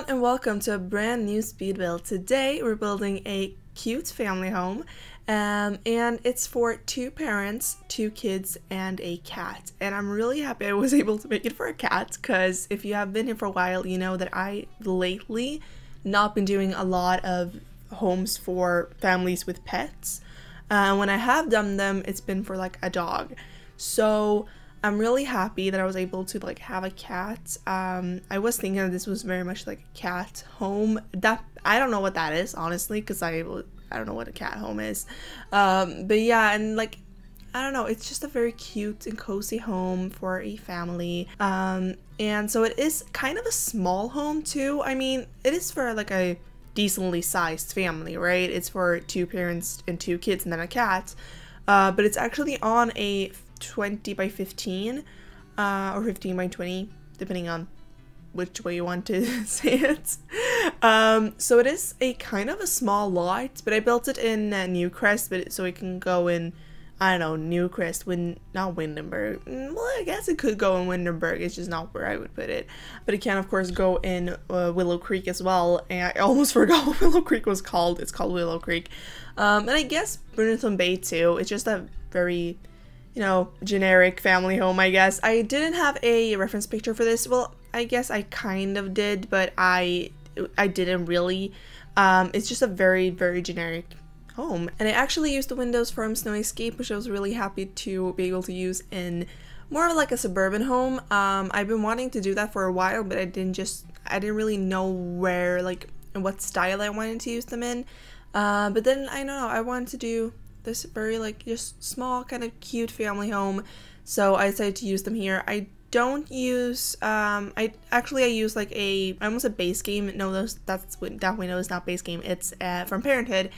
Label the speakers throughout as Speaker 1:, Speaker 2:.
Speaker 1: everyone and welcome to a brand new speed build. Today we're building a cute family home and it's for 2 parents, 2 kids, and a cat. And I'm really happy I was able to make it for a cat because if you have been here for a while, you know that I lately not been doing a lot of homes for families with pets. When I have done them, it's been for like a dog. So I'm really happy that I was able to like have a cat. I was thinking that this was very much like a cat home. That I don't know what that is, honestly, because I don't know what a cat home is. But yeah, and like I don't know, it's just a very cute and cozy home for a family. And so it is kind of a small home too. I mean, it is for like a decently sized family, right? It's for 2 parents and 2 kids and then a cat. But it's actually on a 20 by 15 or 15 by 20 depending on which way you want to say it. So it is a kind of a small lot, but I built it in Newcrest, so it can go in, I don't know, Newcrest, not Windenburg. Well, I guess it could go in Windenburg, it's just not where I would put it. But it can of course go in Willow Creek as well, and I almost forgot what Willow Creek was called. It's called Willow Creek. And I guess Brunton Bay too. It's just a very, you know, generic family home, I guess. I didn't have a reference picture for this. Well, I guess I kind of did, but I didn't really. It's just a very, very generic home. And I actually used the windows from Snow Escape, which I was really happy to be able to use in more of like a suburban home. I've been wanting to do that for a while, but I didn't really know where, like, what style I wanted to use them in. But then I don't know, I wanted to do this very like just small kind of cute family home, so I decided to use them here. I don't use I use like almost a base game. No, that window is not base game. It's from Parenthood,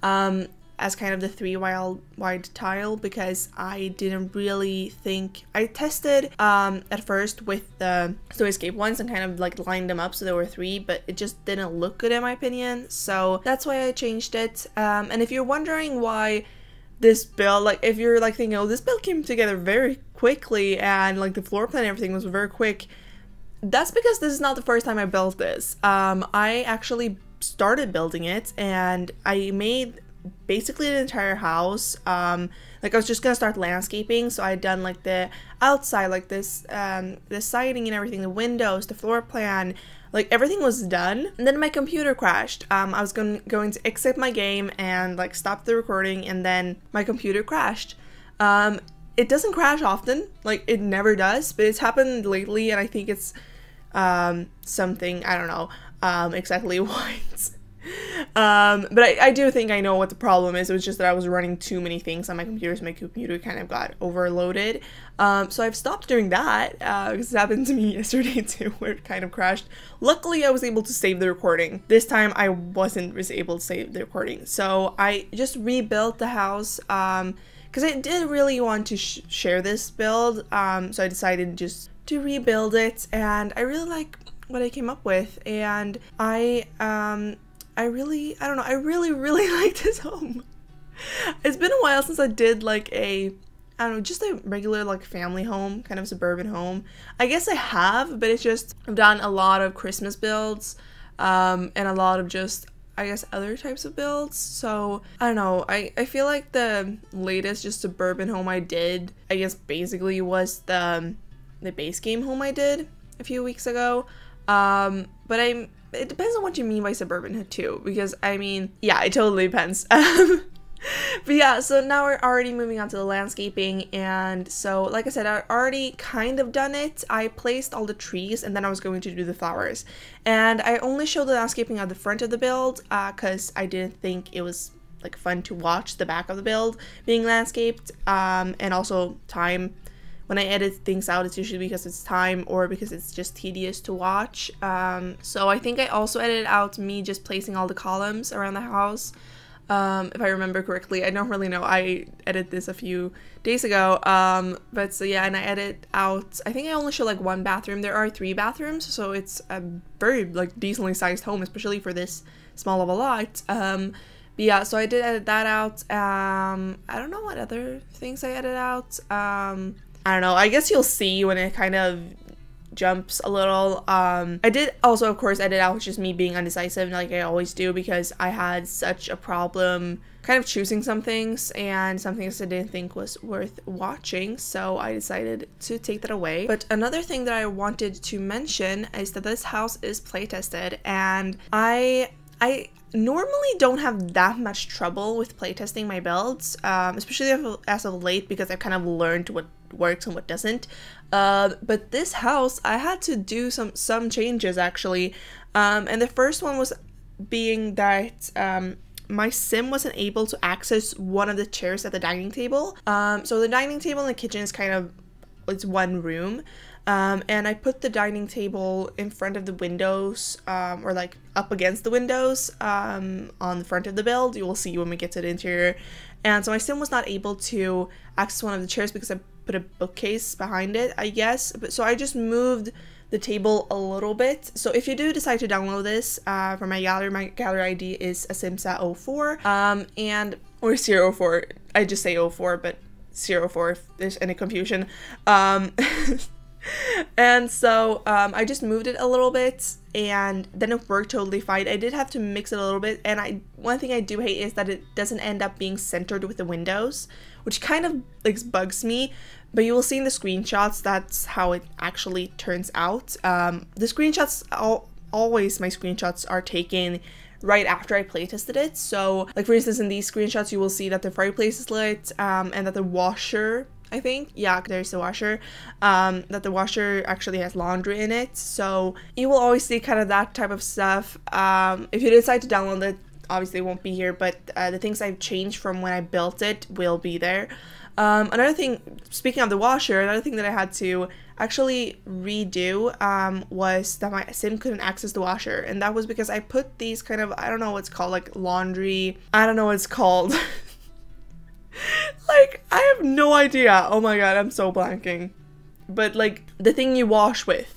Speaker 1: as kind of the 3 wide tile, because I didn't really think I tested at first with the Snow Escape ones and kind of like lined them up so there were 3, but it just didn't look good in my opinion, so that's why I changed it. And if you're wondering why this build, like if you're like thinking, oh, this build came together very quickly and like the floor plan and everything was very quick, that's because this is not the first time I built this. I actually started building it and I made basically the entire house. Like I was just gonna start landscaping, so I'd done like the outside, like this the siding and everything, the windows, the floor plan, like everything was done. And then my computer crashed. I was going to exit my game and like stop the recording, and then my computer crashed. It doesn't crash often, like it never does, but it's happened lately, and I think it's something, I don't know exactly what. But I do think I know what the problem is. It was just that I was running too many things on my computer, so my computer kind of got overloaded. So I've stopped doing that, because it happened to me yesterday too, where it kind of crashed. Luckily, I was able to save the recording. This time, I wasn't able to save the recording. So I just rebuilt the house, because I did really want to share this build, so I decided just to rebuild it, and I really like what I came up with, and I really like this home. It's been a while since I did like I don't know, just a regular like family home, kind of suburban home. I guess I have, but it's just, I've done a lot of Christmas builds, and a lot of just, I guess, other types of builds. So I don't know, I feel like the latest just suburban home I did, I guess basically was the base game home I did a few weeks ago. But it depends on what you mean by suburban too, because I mean, yeah, it totally depends. But yeah, so now we're already moving on to the landscaping, and so like I said, I already kind of done it. I placed all the trees and then I was going to do the flowers, and I only showed the landscaping at the front of the build because I didn't think it was like fun to watch the back of the build being landscaped, and also time. When I edit things out, it's usually because it's time or because it's just tedious to watch. So I think I also edited out me just placing all the columns around the house, if I remember correctly. I don't really know. I edited this a few days ago. But so yeah, and I edit out, I think I only show like 1 bathroom. There are 3 bathrooms, so it's a very like decently sized home, especially for this small of a lot. But yeah, so I did edit that out. I don't know what other things I edited out. I don't know, I guess you'll see when it kind of jumps a little. I did also, of course, edit out just me being undecisive like I always do, because I had such a problem kind of choosing some things, and some things I didn't think was worth watching, so I decided to take that away. But another thing that I wanted to mention is that this house is playtested, and I normally don't have that much trouble with playtesting my builds, especially as of late, because I've kind of learned what works and what doesn't. But this house, I had to do some changes actually, and the first one was being that my sim wasn't able to access one of the chairs at the dining table. So the dining table in the kitchen is it's one room. And I put the dining table in front of the windows, or like up against the windows, on the front of the build. You will see when we get to the interior. And so my sim was not able to access one of the chairs because I put a bookcase behind it, I guess. So I just moved the table a little bit. So if you do decide to download this from my gallery ID is asimsa04, or 04. I just say 04, but 04 if there's any confusion. And so I just moved it a little bit, and then it worked totally fine. I did have to mix it a little bit, and one thing I do hate is that it doesn't end up being centered with the windows, which kind of like bugs me. But you will see in the screenshots that's how it actually turns out. The screenshots, always my screenshots are taken right after I playtested it. So like for instance in these screenshots you will see that the fireplace is lit, and that the washer, I think, yeah, there's the washer, that the washer actually has laundry in it. So you will always see kind of that type of stuff. If you decide to download it, obviously it won't be here, but the things I've changed from when I built it will be there. Another thing, speaking of the washer, another thing that I had to actually redo was that my sim couldn't access the washer, and that was because I put these kind of, I don't know what's called, like laundry, I don't know what it's called. Like, I have no idea. Oh my god, I'm so blanking. But like the thing you wash with.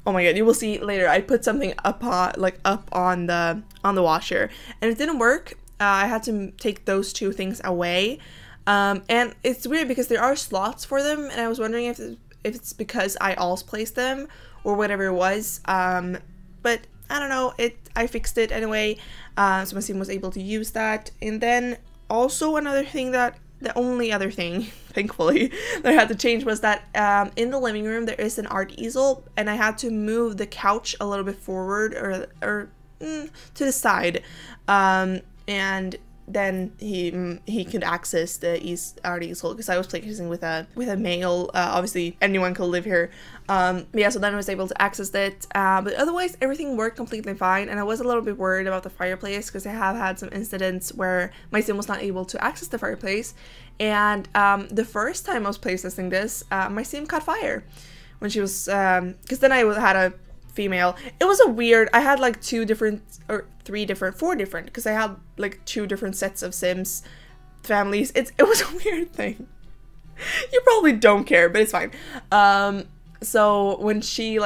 Speaker 1: Oh my god, you will see later. I put something up on the washer, and it didn't work. I had to take those two things away. And it's weird because there are slots for them, and I was wondering if it's because I alls placed them or whatever it was. But I don't know. I fixed it anyway. So my sim was able to use that. And then also another thing the only other thing, thankfully, that I had to change was that in the living room there is an art easel, and I had to move the couch a little bit forward or to the side, and then he could access the art easel because I was playtesting with a male. Obviously anyone could live here. Yeah, so then I was able to access it, but otherwise everything worked completely fine. And I was a little bit worried about the fireplace because I have had some incidents where my sim was not able to access the fireplace, and the first time I was playtesting this, my sim caught fire when she was because then I had a female. It was a weird, I had like 4 different, because I had like 2 different sets of sims families. It was a weird thing. You probably don't care, but it's fine. So when she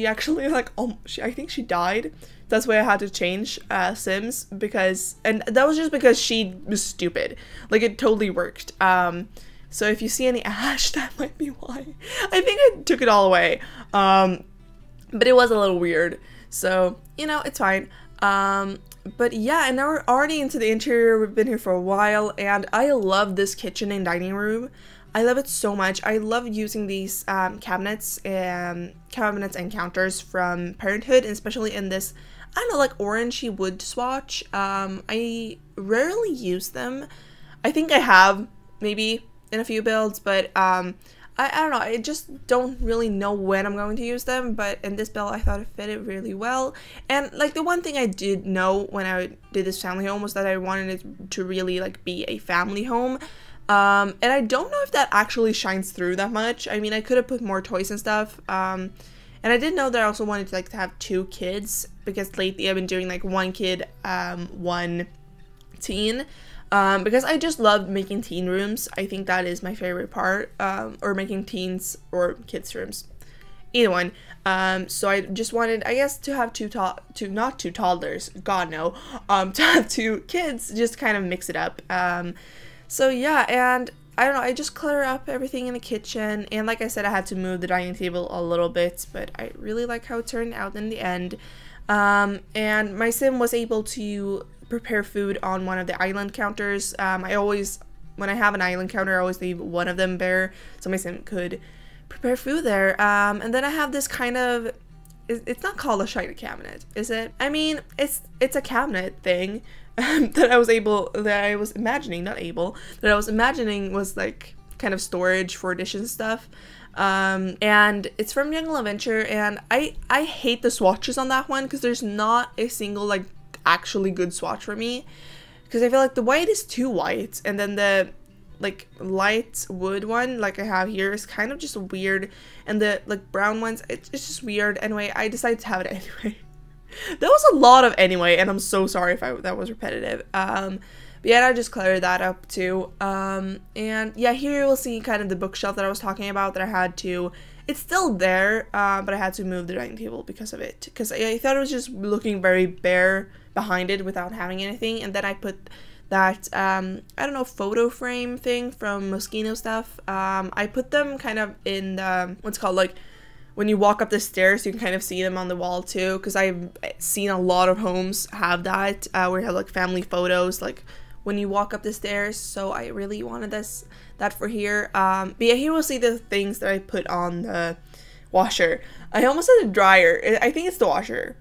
Speaker 1: actually I think she died. That's why I had to change sims, and that was just because she was stupid. Like, it totally worked. So if you see any ash, that might be why. I think I took it all away. But it was a little weird, so, you know, it's fine. But yeah, and now we're already into the interior. We've been here for a while, and I love this kitchen and dining room. I love it so much. I love using these cabinets and counters from Parenthood, and especially in this, I don't know, like orangey wood swatch. I rarely use them. I think I have, maybe, in a few builds, but I don't know, I just don't really know when I'm going to use them, but in this build I thought it fitted really well. And like the one thing I did know when I did this family home was that I wanted it to really like be a family home. And I don't know if that actually shines through that much. I mean, I could have put more toys and stuff. And I did know that I also wanted to have 2 kids, because lately I've been doing like 1 kid, 1 teen. Because I just love making teen rooms. I think that is my favorite part, or making teens or kids rooms, either one. So I just wanted, I guess, to have not 2 toddlers, god no, to have 2 kids, just kind of mix it up. So yeah, and I don't know, I just clutter up everything in the kitchen, and like I said, I had to move the dining table a little bit, but I really like how it turned out in the end. And my sim was able to prepare food on one of the island counters. I always, when I have an island counter, I always leave one of them bare so my sim could prepare food there. And then I have this kind of, it's not called a china cabinet, is it? I mean, it's a cabinet thing that I was imagining was like kind of storage for dishes and stuff. And it's from Young Adventure, and I hate the swatches on that one because there's not a single like actually good swatch for me, because I feel like the white is too white, and then the like light wood one like I have here is kind of just weird, and the like brown ones, it's just weird. Anyway, I decided to have it anyway. That was a lot of anyway, and I'm so sorry if that was repetitive. But yeah, I just cluttered that up too. And yeah, here you'll see kind of the bookshelf that I was talking about that I had to, it's still there, but I had to move the dining table because of it, because I thought it was just looking very bare behind it without having anything. And then I put that, I don't know, photo frame thing from Moschino stuff. I put them kind of in the, what's called, like, when you walk up the stairs, you can kind of see them on the wall too, because I've seen a lot of homes have that, where you have like family photos, like when you walk up the stairs. So I really wanted that for here. But yeah, here we'll see the things that I put on the washer. I almost said the dryer. I think it's the washer.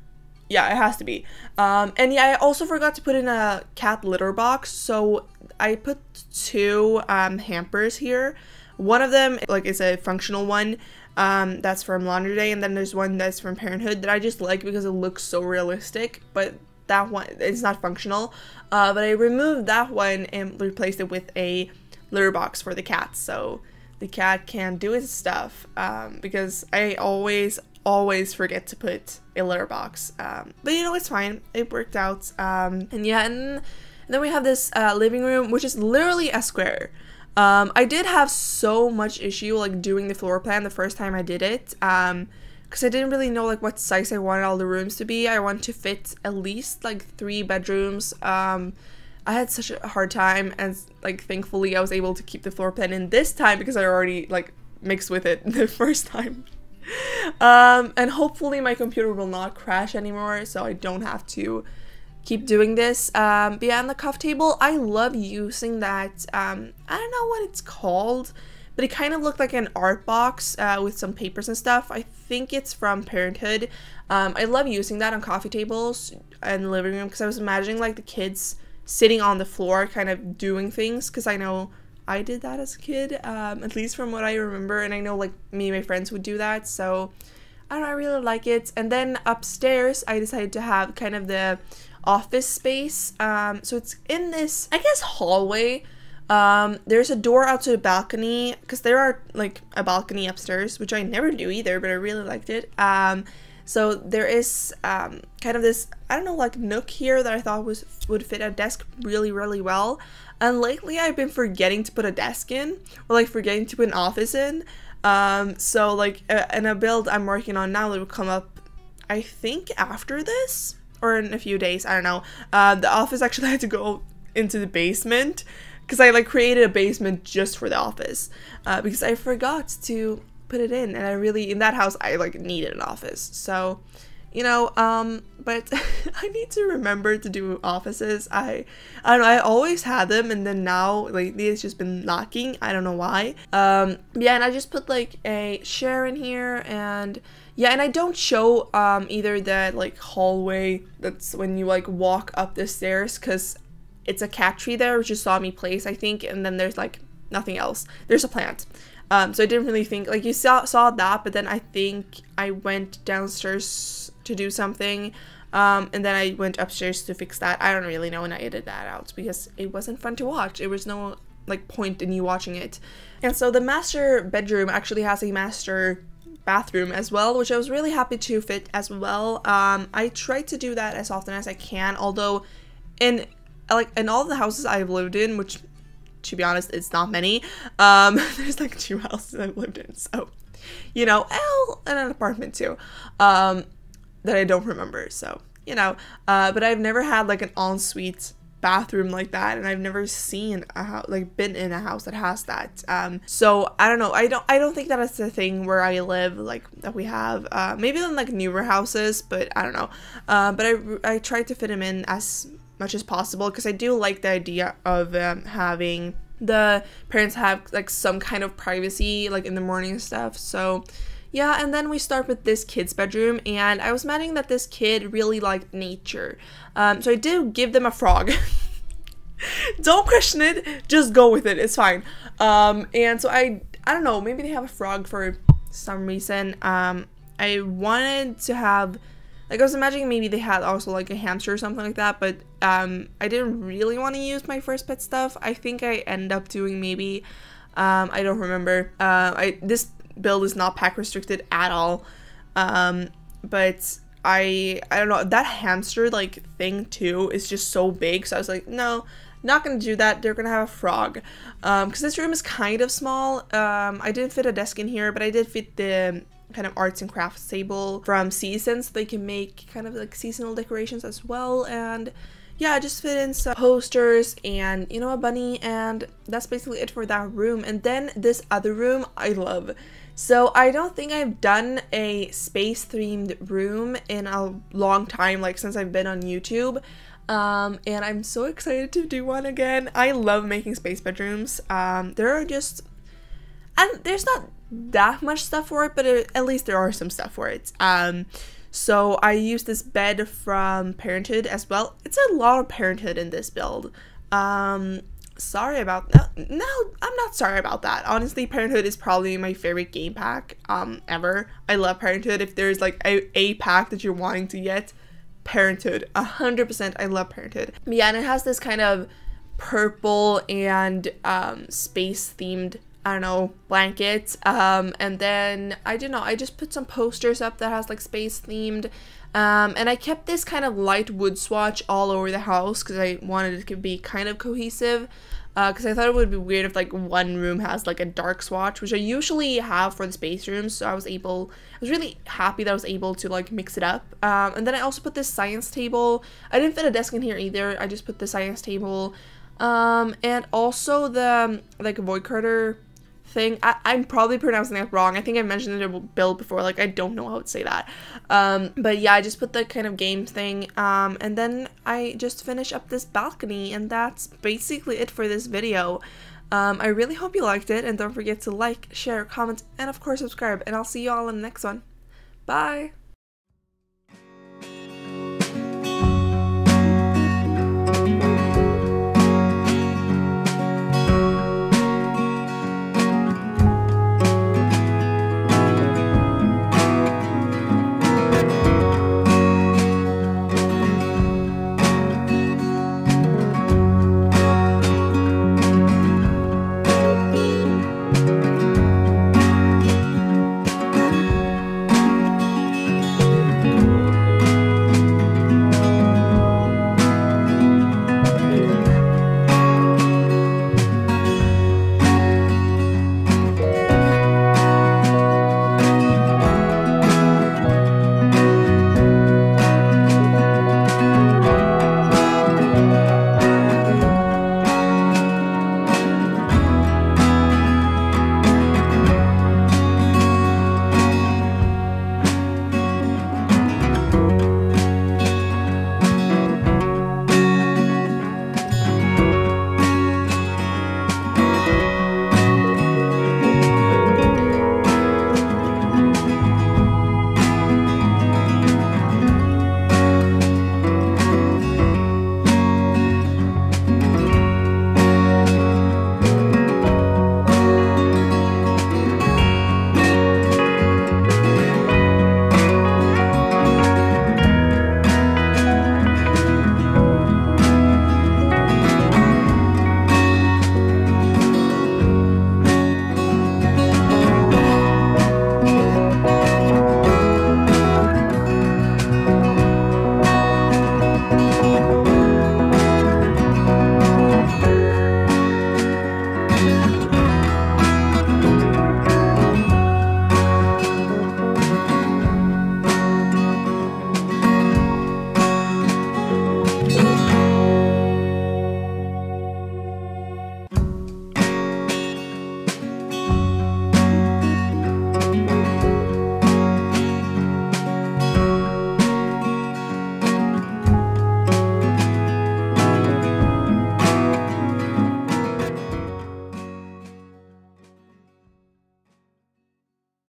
Speaker 1: Yeah, it has to be. And yeah, I also forgot to put in a cat litter box. So I put two hampers here. One of them, like, is a functional one. That's from Laundry Day, and then there's one that's from Parenthood that I just like because it looks so realistic, but that one, it's not functional. But I removed that one and replaced it with a litter box for the cat, so the cat can do its stuff, because I always forget to put a litter box. But you know, it's fine, it worked out. And yeah, and then we have this living room, which is literally a square. I did have so much issue like doing the floor plan the first time I did it, because I didn't really know like what size I wanted all the rooms to be. I want to fit at least like 3 bedrooms. I had such a hard time, and like thankfully I was able to keep the floor plan in this time because I already like mixed with it the first time. And hopefully my computer will not crash anymore, so I don't have to keep doing this. But yeah, on the coffee table, I love using that, I don't know what it's called, but it kind of looked like an art box with some papers and stuff. I think it's from Parenthood. I love using that on coffee tables in the living room because I was imagining like the kids sitting on the floor kind of doing things, because I know I did that as a kid, at least from what I remember, and I know like me and my friends would do that, so I don't know, I really like it. And then upstairs I decided to have kind of the office space, so it's in this, I guess, hallway. There's a door out to the balcony, because there are like a balcony upstairs, which I never do either, but I really liked it. So there is kind of this, I don't know, like nook here that I thought would fit a desk really well. And lately I've been forgetting to put a desk in, or like forgetting to put an office in. So like in a build I'm working on now that will come up, I think, after this, or in a few days, I don't know. The office actually had to go into the basement, because I like created a basement just for the office, because I forgot to put it in, and I really, in that house, I like needed an office. So, you know, but I need to remember to do offices. I don't know, I always had them, and then now lately it's just been lacking. I don't know why. Yeah, and I just put like a chair in here, and yeah, and I don't show either that like hallway that's when you like walk up the stairs, because it's a cat tree there, which you saw me place, I think, and then there's like nothing else. There's a plant. So I didn't really think, like, you saw that, but then I think I went downstairs to do something, and then I went upstairs to fix that. I don't really know when I edited that out, because it wasn't fun to watch. It was no like point in you watching it. And so the master bedroom actually has a master bathroom as well, which I was really happy to fit as well. I try to do that as often as I can, although in all the houses I've lived in, which to be honest, it's not many, there's like 2 houses I've lived in, so, you know, and an apartment too, that I don't remember, so, you know, but I've never had like an ensuite bathroom like that, and I've never seen a house, like been in a house that has that. So I don't know. I don't think that it's a thing where I live, like that we have. Maybe in like newer houses, but I don't know. But I tried to fit them in as much as possible because I do like the idea of having the parents have like some kind of privacy, like in the morning and stuff. So yeah, and then we start with this kid's bedroom, and I was imagining that this kid really liked nature. So I did give them a frog. Don't question it, just go with it, it's fine. And so I don't know, maybe they have a frog for some reason. I wanted to have, like I was imagining maybe they had also like a hamster or something like that, but I didn't really want to use my first pet stuff. I think I end up doing maybe, I don't remember. This build is not pack restricted at all, but I don't know, that hamster like thing too is just so big, so I was like, no, not gonna do that. They're gonna have a frog, because this room is kind of small. I didn't fit a desk in here, but I did fit the kind of arts and crafts table from Seasons. They can make kind of like seasonal decorations as well, and yeah, I just fit in some posters and, you know, a bunny, and that's basically it for that room. And then this other room I love. So I don't think I've done a space themed room in a long time, like since I've been on YouTube. And I'm so excited to do one again. I love making space bedrooms. There are just, and there's not that much stuff for it, but at least there are some stuff for it. So I used this bed from Parenthood as well. It's a lot of Parenthood in this build. Sorry about that. No, I'm not sorry about that. Honestly, Parenthood is probably my favorite game pack ever. I love Parenthood. If there's like a pack that you're wanting to get, Parenthood, 100%. I love Parenthood. But yeah, and it has this kind of purple and space themed, I don't know, blanket. And then I don't know, I just put some posters up that has like space themed. And I kept this kind of light wood swatch all over the house because I wanted it to be kind of cohesive. Because I thought it would be weird if like one room has like a dark swatch, which I usually have for the space rooms. So I was really happy that I was able to like mix it up. And then I also put this science table. I didn't fit a desk in here either. I just put the science table. And also the like void critter thing. I'm probably pronouncing that wrong. I think I mentioned it in a build before, like I don't know how to say that. But yeah, I just put the kind of game thing, and then I just finish up this balcony, and that's basically it for this video. I really hope you liked it, and don't forget to like, share, comment, and of course subscribe, and I'll see you all in the next one. Bye!